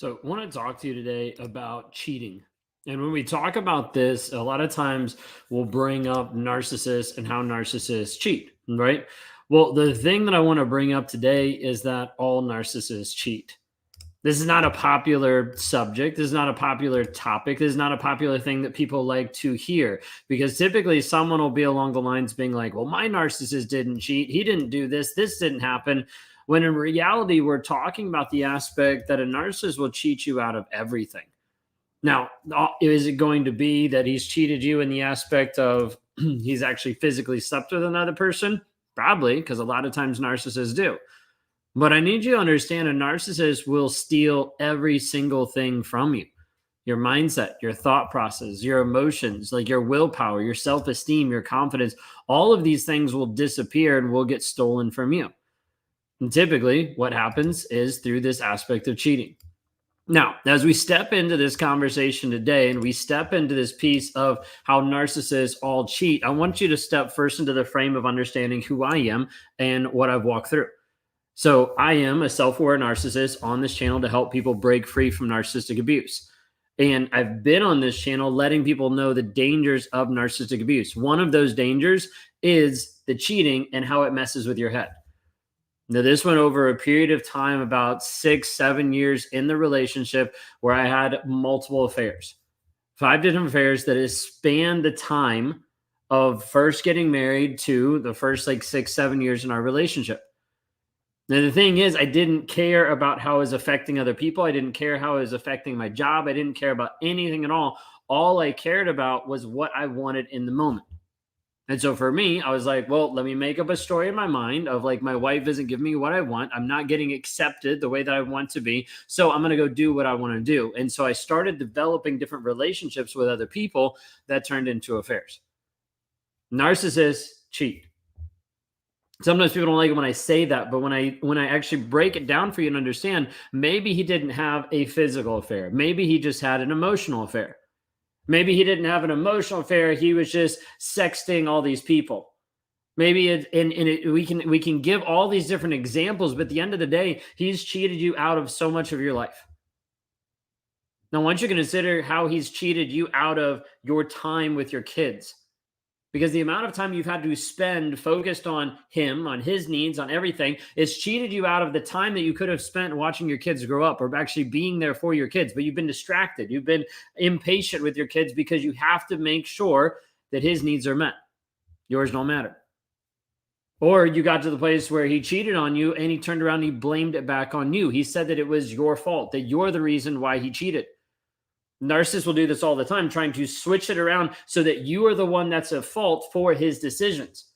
So, I want to talk to you today about cheating. And when we talk about this, a lot of times we'll bring up narcissists and how narcissists cheat, right? Well, the thing that I want to bring up today is that all narcissists cheat. This is not a popular subject. This is not a popular topic. This is not a popular thing that people like to hear because typically someone will be along the lines being like, well, my narcissist didn't cheat. He didn't do this. This didn't happen. When in reality, we're talking about the aspect that a narcissist will cheat you out of everything. Now, is it going to be that he's cheated you in the aspect of he's actually physically slept with another person? Probably, because a lot of times narcissists do. But I need you to understand a narcissist will steal every single thing from you: your mindset, your thought process, your emotions, like your willpower, your self esteem, your confidence. All of these things will disappear and will get stolen from you. And typically, what happens is through this aspect of cheating. Now, as we step into this conversation today and we step into this piece of how narcissists all cheat, I want you to step first into the frame of understanding who I am and what I've walked through. So I am a self-aware narcissist on this channel to help people break free from narcissistic abuse. And I've been on this channel letting people know the dangers of narcissistic abuse. One of those dangers is the cheating and how it messes with your head. Now, this went over a period of time, about 6-7 years in the relationship, where I had multiple affairs, 5 different affairs that has spanned the time of first getting married to the first like 6-7 years in our relationship. Now, the thing is, I didn't care about how it was affecting other people. I didn't care how it was affecting my job. I didn't care about anything at all. All I cared about was what I wanted in the moment. And so for me, I was like, well, let me make up a story in my mind of like, my wife isn't giving me what I want. I'm not getting accepted the way that I want to be. So I'm going to go do what I want to do. And so I started developing different relationships with other people that turned into affairs. Narcissists cheat. Sometimes people don't like it when I say that, but when I actually break it down for you and understand, maybe he didn't have a physical affair. Maybe he just had an emotional affair. Maybe he didn't have an emotional affair. He was just sexting all these people. Maybe we can give all these different examples, but at the end of the day, he's cheated you out of so much of your life. Now, I want you to consider how he's cheated you out of your time with your kids. Because the amount of time you've had to spend focused on him, on his needs, on everything, it's cheated you out of the time that you could have spent watching your kids grow up or actually being there for your kids. But you've been distracted. You've been impatient with your kids because you have to make sure that his needs are met. Yours don't matter. Or you got to the place where he cheated on you and he turned around and he blamed it back on you. He said that it was your fault, that you're the reason why he cheated. Narcissists will do this all the time, trying to switch it around so that you are the one that's at fault for his decisions.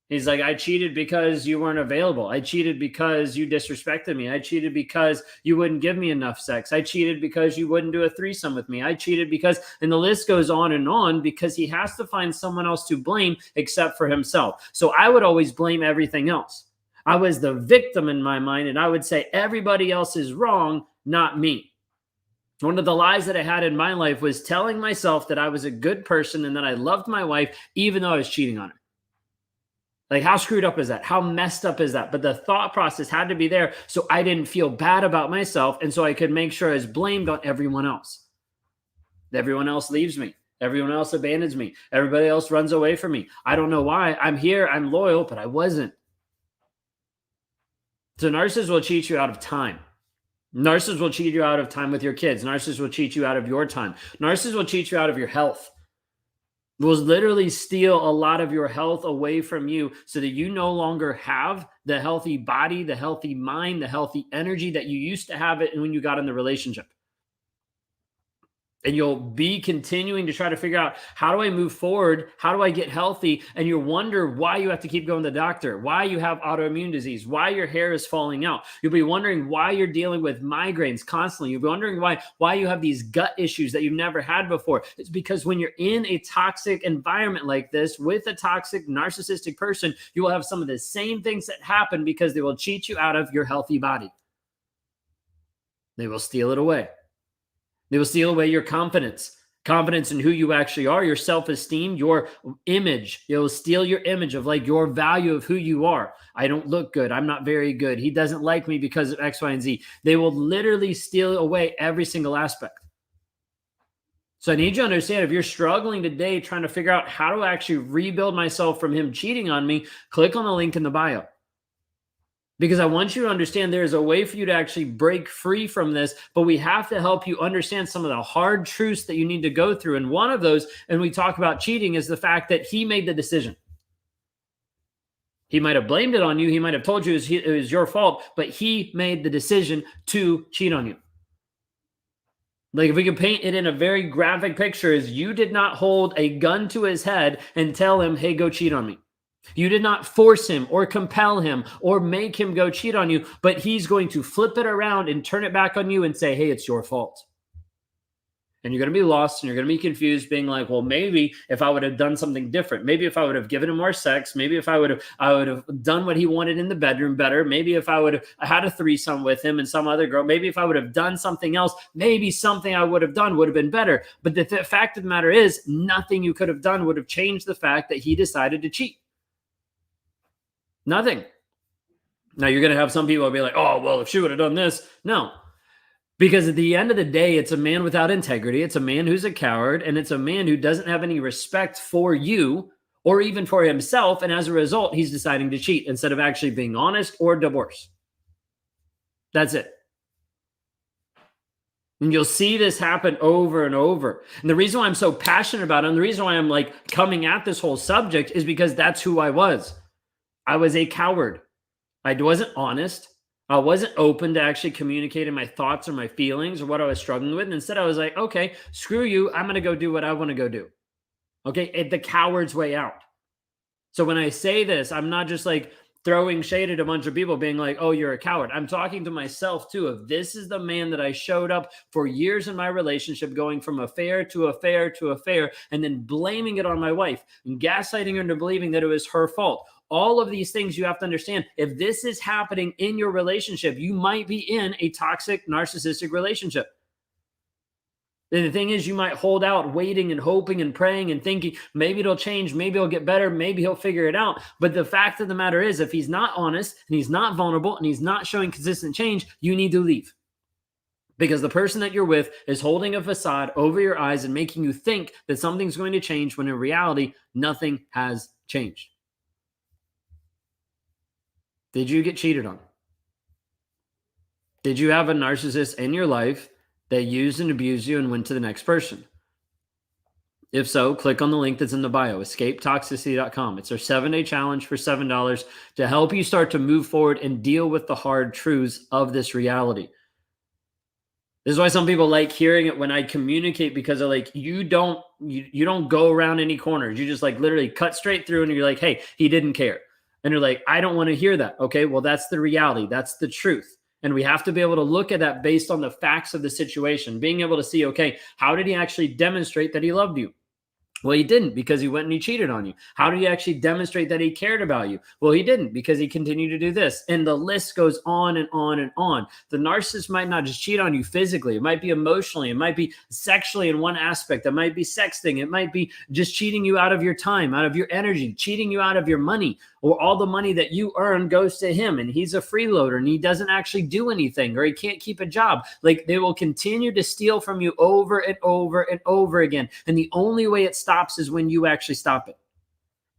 He's like, I cheated because you weren't available. I cheated because you disrespected me. I cheated because you wouldn't give me enough sex. I cheated because you wouldn't do a threesome with me. I cheated because, and the list goes on, because he has to find someone else to blame except for himself. So I would always blame everything else. I was the victim in my mind, and I would say everybody else is wrong, not me. One of the lies that I had in my life was telling myself that I was a good person and that I loved my wife, even though I was cheating on her. Like, how screwed up is that? How messed up is that? But the thought process had to be there so I didn't feel bad about myself, and so I could make sure I was blamed on everyone else. Everyone else leaves me. Everyone else abandons me. Everybody else runs away from me. I don't know why. I'm here. I'm loyal, but I wasn't. So narcissists will cheat you out of time. Narcissists will cheat you out of time with your kids. Narcissists will cheat you out of your time. Narcissists will cheat you out of your health. Will literally steal a lot of your health away from you so that you no longer have the healthy body, the healthy mind, the healthy energy that you used to have it when you got in the relationship. And you'll be continuing to try to figure out, how do I move forward? How do I get healthy? And you wonder why you have to keep going to the doctor, why you have autoimmune disease, why your hair is falling out. You'll be wondering why you're dealing with migraines constantly. You'll be wondering why you have these gut issues that you've never had before. It's because when you're in a toxic environment like this with a toxic narcissistic person, you will have some of the same things that happen because they will cheat you out of your healthy body. They will steal it away. They will steal away your confidence. Confidence in who you actually are, your self-esteem, your image. It'll steal your image of like your value of who you are. I don't look good. I'm not very good. He doesn't like me because of X, Y, and Z. They will literally steal away every single aspect. So I need you to understand, if you're struggling today trying to figure out how to actually rebuild myself from him cheating on me, click on the link in the bio. Because I want you to understand there is a way for you to actually break free from this, but we have to help you understand some of the hard truths that you need to go through. And one of those, and we talk about cheating, is the fact that he made the decision. He might have blamed it on you. He might have told you it was your fault, but he made the decision to cheat on you. Like, if we could paint it in a very graphic picture, is you did not hold a gun to his head and tell him, hey, go cheat on me. You did not force him or compel him or make him go cheat on you, but he's going to flip it around and turn it back on you and say, hey, it's your fault. And you're going to be lost and you're going to be confused, being like, well, maybe if I would have done something different, maybe if I would have given him more sex, maybe if I would have done what he wanted in the bedroom better, maybe if I would have had a threesome with him and some other girl, maybe if I would have done something else, maybe something I would have done would have been better. But the fact of the matter is, nothing you could have done would have changed the fact that he decided to cheat. Nothing. Now, you're going to have some people be like, oh, well, if she would have done this. No, because at the end of the day, it's a man without integrity. It's a man who's a coward, and it's a man who doesn't have any respect for you or even for himself. And as a result, he's deciding to cheat instead of actually being honest or divorce. That's it. And you'll see this happen over and over. And the reason why I'm so passionate about it, and the reason why I'm like coming at this whole subject, is because that's who I was. I was a coward. I wasn't honest. I wasn't open to actually communicating my thoughts or my feelings or what I was struggling with. And instead, I was like, okay, screw you. I'm going to go do what I want to go do. Okay, the coward's way out. So when I say this, I'm not just like throwing shade at a bunch of people being like, oh, you're a coward. I'm talking to myself too, of this is the man that I showed up for years in my relationship, going from affair to affair to affair, and then blaming it on my wife and gaslighting her into believing that it was her fault. All of these things you have to understand. If this is happening in your relationship, you might be in a toxic, narcissistic relationship. And the thing is, you might hold out, waiting and hoping and praying and thinking, maybe it'll change, maybe it'll get better, maybe he'll figure it out. But the fact of the matter is, if he's not honest and he's not vulnerable and he's not showing consistent change, you need to leave. Because the person that you're with is holding a facade over your eyes and making you think that something's going to change, when in reality, nothing has changed. Did you get cheated on? Did you have a narcissist in your life that used and abused you and went to the next person? If so, click on the link that's in the bio, escapetoxicity.com. It's our 7-day challenge for $7 to help you start to move forward and deal with the hard truths of this reality. This is why some people like hearing it when I communicate, because they're like, you don't go around any corners. You just like literally cut straight through and you're like, hey, he didn't care. And you're like, I don't want to hear that. Okay, well, that's the reality. That's the truth. And we have to be able to look at that based on the facts of the situation, being able to see, okay, how did he actually demonstrate that he loved you? Well, he didn't, because he went and he cheated on you. How did he actually demonstrate that he cared about you? Well, he didn't, because he continued to do this. And the list goes on and on and on. The narcissist might not just cheat on you physically. It might be emotionally. It might be sexually in one aspect. It might be sexting. It might be just cheating you out of your time, out of your energy, cheating you out of your money, or all the money that you earn goes to him and he's a freeloader and he doesn't actually do anything, or he can't keep a job. Like, they will continue to steal from you over and over and over again. And the only way it stops is when you actually stop it.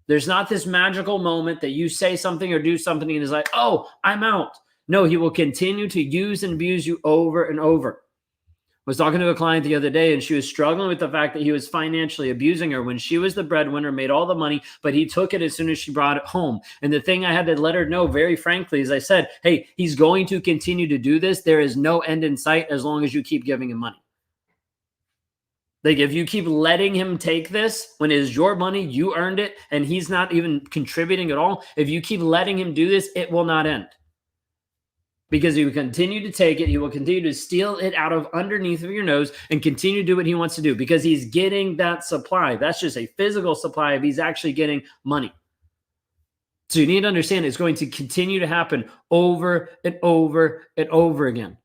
There's not this magical moment that you say something or do something and it's like, oh, I'm out. No, he will continue to use and abuse you over and over. I was talking to a client the other day, and she was struggling with the fact that he was financially abusing her when she was the breadwinner, made all the money, but he took it as soon as she brought it home. And the thing I had to let her know very frankly is I said, hey, he's going to continue to do this. There is no end in sight as long as you keep giving him money. Like, if you keep letting him take this when it is your money, you earned it, and he's not even contributing at all, if you keep letting him do this, it will not end. Because he will continue to take it. He will continue to steal it out of underneath of your nose and continue to do what he wants to do, because he's getting that supply. That's just a physical supply if he's actually getting money. So you need to understand it's going to continue to happen over and over and over again.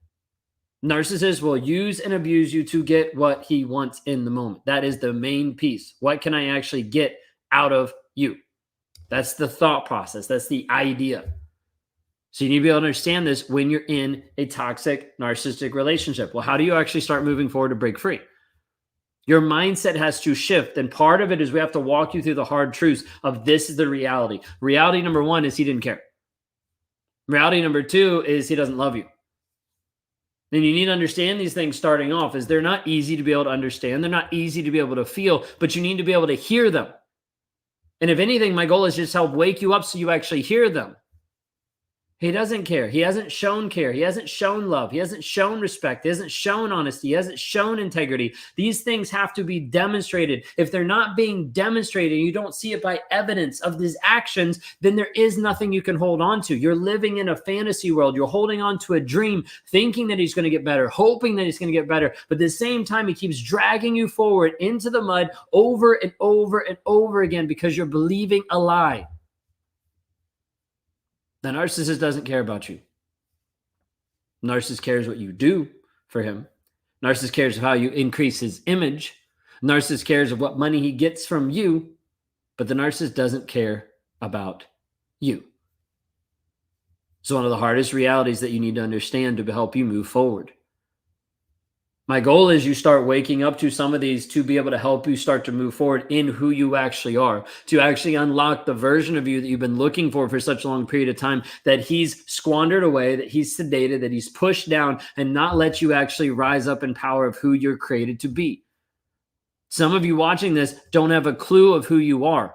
Narcissist will use and abuse you to get what he wants in the moment. That is the main piece. What can I actually get out of you? That's the thought process. That's the idea. So you need to be able to understand this when you're in a toxic narcissistic relationship. Well, how do you actually start moving forward to break free? Your mindset has to shift. And part of it is we have to walk you through the hard truths of this is the reality. Reality number one is he didn't care. Reality number two is he doesn't love you. And you need to understand these things starting off is they're not easy to be able to understand. They're not easy to be able to feel, but you need to be able to hear them. And if anything, my goal is just help wake you up so you actually hear them. He doesn't care. He hasn't shown care. He hasn't shown love. He hasn't shown respect. He hasn't shown honesty. He hasn't shown integrity. These things have to be demonstrated. If they're not being demonstrated, you don't see it by evidence of these actions, then there is nothing you can hold on to. You're living in a fantasy world. You're holding on to a dream, thinking that he's going to get better, hoping that he's going to get better. But at the same time, he keeps dragging you forward into the mud over and over and over again because you're believing a lie. The narcissist doesn't care about you. Narcissist cares what you do for him. Narcissist cares of how you increase his image. Narcissist cares of what money he gets from you, but the narcissist doesn't care about you. It's one of the hardest realities that you need to understand to help you move forward. My goal is you start waking up to some of these to be able to help you start to move forward in who you actually are, to actually unlock the version of you that you've been looking for such a long period of time, that he's squandered away, that he's sedated, that he's pushed down, and not let you actually rise up in power of who you're created to be. Some of you watching this don't have a clue of who you are.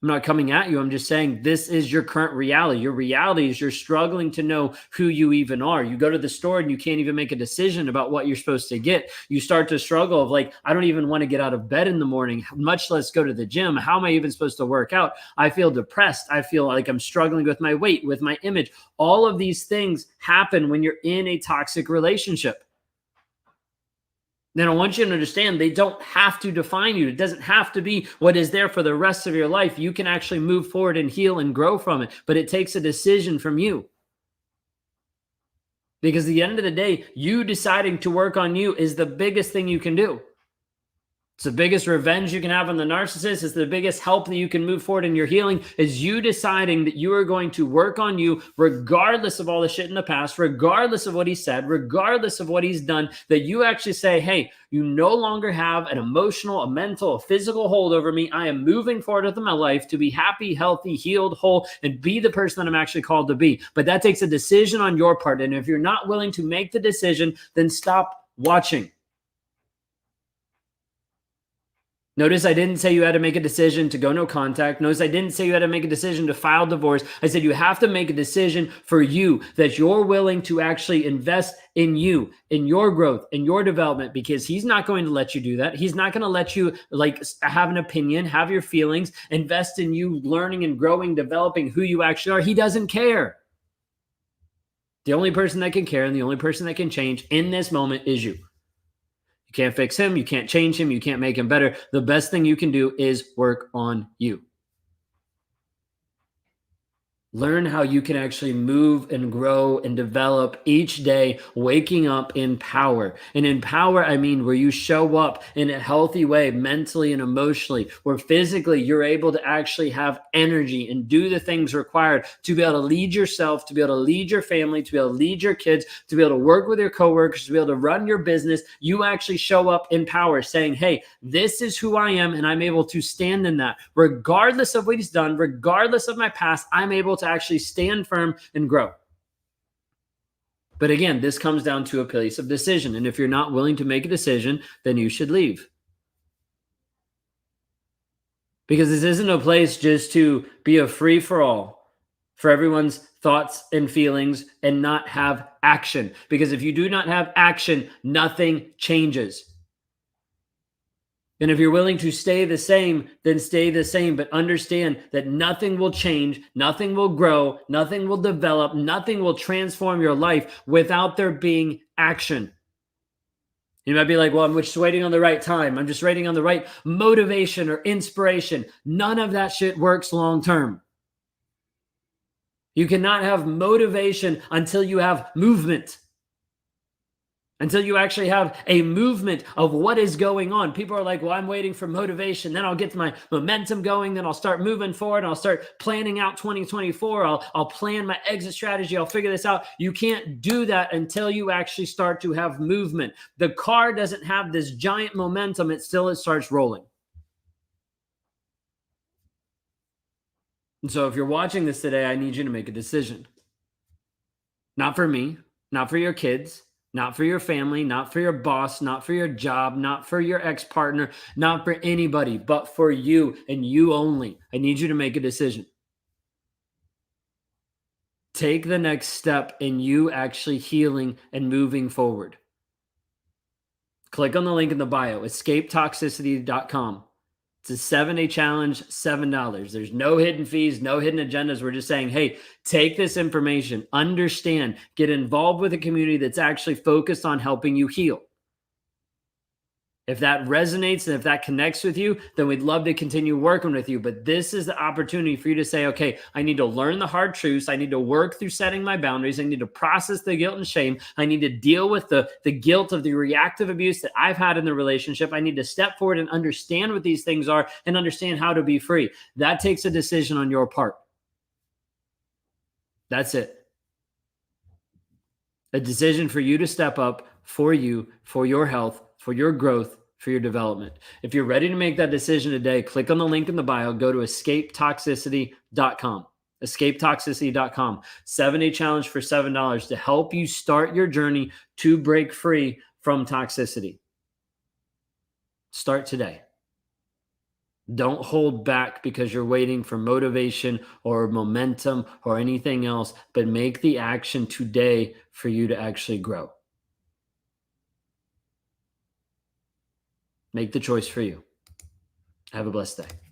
I'm not coming at you. I'm just saying this is your current reality. Your reality is you're struggling to know who you even are. You go to the store and you can't even make a decision about what you're supposed to get. You start to struggle of like, I don't even want to get out of bed in the morning, much less go to the gym. How am I even supposed to work out? I feel depressed. I feel like I'm struggling with my weight, with my image. All of these things happen when you're in a toxic relationship. Then I want you to understand they don't have to define you. It doesn't have to be what is there for the rest of your life. You can actually move forward and heal and grow from it, but it takes a decision from you. Because at the end of the day, you deciding to work on you is the biggest thing you can do. It's the biggest revenge you can have on the narcissist. It's the biggest help that you can move forward in your healing is you deciding that you are going to work on you regardless of all the shit in the past, regardless of what he said, regardless of what he's done, that you actually say, hey, you no longer have an emotional, a mental, a physical hold over me. I am moving forward with my life to be happy, healthy, healed, whole, and be the person that I'm actually called to be. But that takes a decision on your part. And if you're not willing to make the decision, then stop watching. Notice I didn't say you had to make a decision to go no contact. Notice I didn't say you had to make a decision to file divorce. I said you have to make a decision for you, that you're willing to actually invest in you, in your growth, in your development, because he's not going to let you do that. He's not going to let you like have an opinion, have your feelings, invest in you learning and growing, developing who you actually are. He doesn't care. The only person that can care and the only person that can change in this moment is you. You can't fix him. You can't change him. You can't make him better. The best thing you can do is work on you. Learn how you can actually move and grow and develop each day, waking up in power. And in power, I mean where you show up in a healthy way, mentally and emotionally, where physically you're able to actually have energy and do the things required to be able to lead yourself, to be able to lead your family, to be able to lead your kids, to be able to work with your coworkers, to be able to run your business. You actually show up in power saying, hey, this is who I am, and I'm able to stand in that. Regardless of what he's done, regardless of my past, I'm able to actually stand firm and grow. But again, this comes down to a place of decision. And if you're not willing to make a decision, then you should leave. Because this isn't a place just to be a free-for-all for everyone's thoughts and feelings and not have action. Because if you do not have action, nothing changes. And if you're willing to stay the same, then stay the same. But understand that nothing will change, nothing will grow, nothing will develop, nothing will transform your life without there being action. You might be like, well, I'm just waiting on the right time. I'm just waiting on the right motivation or inspiration. None of that shit works long term. You cannot have motivation until you have movement. until you actually have a movement of what is going on. People are like, well, I'm waiting for motivation. Then I'll get my momentum going. Then I'll start moving forward. And I'll start planning out 2024. I'll plan my exit strategy. I'll figure this out. You can't do that until you actually start to have movement. The car doesn't have this giant momentum. It starts rolling. And so if you're watching this today, I need you to make a decision. Not for me, not for your kids, not for your family, not for your boss, not for your job, not for your ex-partner, not for anybody, but for you and you only. I need you to make a decision. Take the next step in you actually healing and moving forward. Click on the link in the bio, escapetoxicity.com. It's a 7-day challenge, $7. There's no hidden fees, no hidden agendas. We're just saying, hey, take this information, understand, get involved with a community that's actually focused on helping you heal. If that resonates and if that connects with you, then we'd love to continue working with you. But this is the opportunity for you to say, okay, I need to learn the hard truths. I need to work through setting my boundaries. I need to process the guilt and shame. I need to deal with the guilt of the reactive abuse that I've had in the relationship. I need to step forward and understand what these things are and understand how to be free. That takes a decision on your part. That's it. A decision for you to step up for you, for your health, for your growth, for your development. If you're ready to make that decision today, click on the link in the bio, go to escapetoxicity.com. Escapetoxicity.com. 7-day challenge for $7 to help you start your journey to break free from toxicity. Start today. Don't hold back because you're waiting for motivation or momentum or anything else, but make the action today for you to actually grow. Make the choice for you. Have a blessed day.